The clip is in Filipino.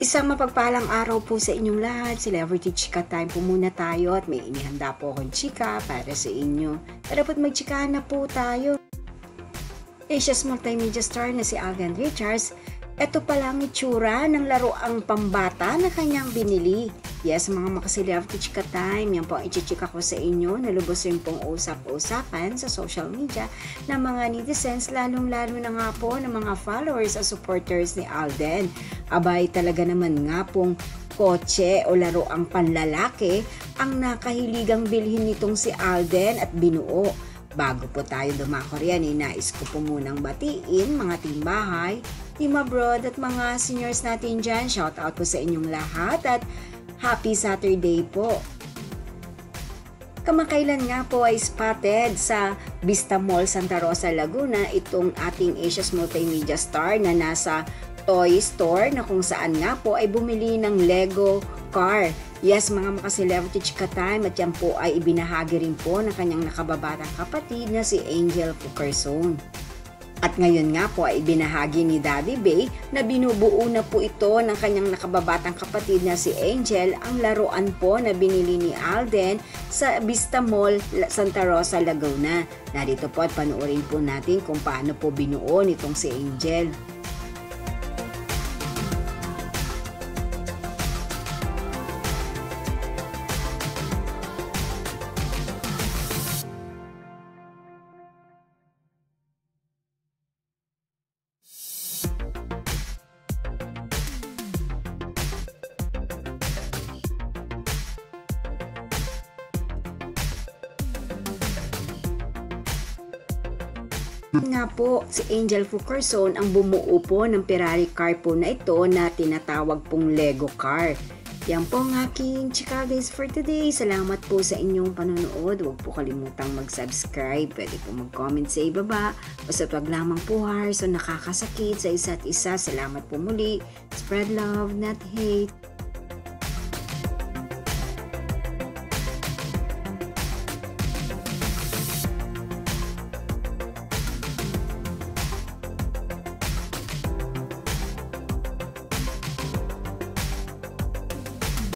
Isang mapagpalang araw po sa inyong lahat. Celebrity Chika Time po muna tayo at may inihanda po akong chika para sa inyo. Tara po't magchikahan na po tayo. Asia's multimedia star na si Alden Richards, eto palang itsura ng laruang pambata na kanyang binili. Yes, mga makaselebrity Chika Time, yan po ang ichichika ko sa inyo na lubos rin pong usap-usapan sa social media ng mga netizens, lalong-lalo na nga po ng mga followers at supporters ni Alden. Abay, talaga naman nga pong kotse o laruang panlalaki ang nakahiligang bilhin nitong si Alden at binuo. Bago po tayo dumako riyan, nais ko po munang batiin mga timbahay, team abroad at mga seniors natin dyan. Shout out po sa inyong lahat at happy Saturday po. Kamakailan nga po ay spotted sa Vista Mall Santa Rosa, Laguna itong ating Asia's multimedia star na nasa toy store na kung saan nga po ay bumili ng Lego car. Yes, mga makaselebrity Chika Time, at yan po ay ibinahagi rin po ng kanyang nakababatang kapatid na si Angel Fukerson. At ngayon nga po ay ibinahagi ni Daddy Bay na binubuo na po ito ng kanyang nakababatang kapatid na si Angel ang laruan po na binili ni Alden sa Vista Mall Santa Rosa, Laguna. Narito po at panoorin po natin kung paano po binuo nitong si Angel. Nga po, si Angel Fukerson ang bumuo po ng Ferrari car po na ito na tinatawag pong Lego car. Yan po ang aking chika guys for today. Salamat po sa inyong panonood. Huwag po kalimutang mag-subscribe. Pwede po mag-comment sa ibaba. Basta wag lamang po hearts o nakakasakit sa isa't isa. Salamat po muli. Spread love, not hate.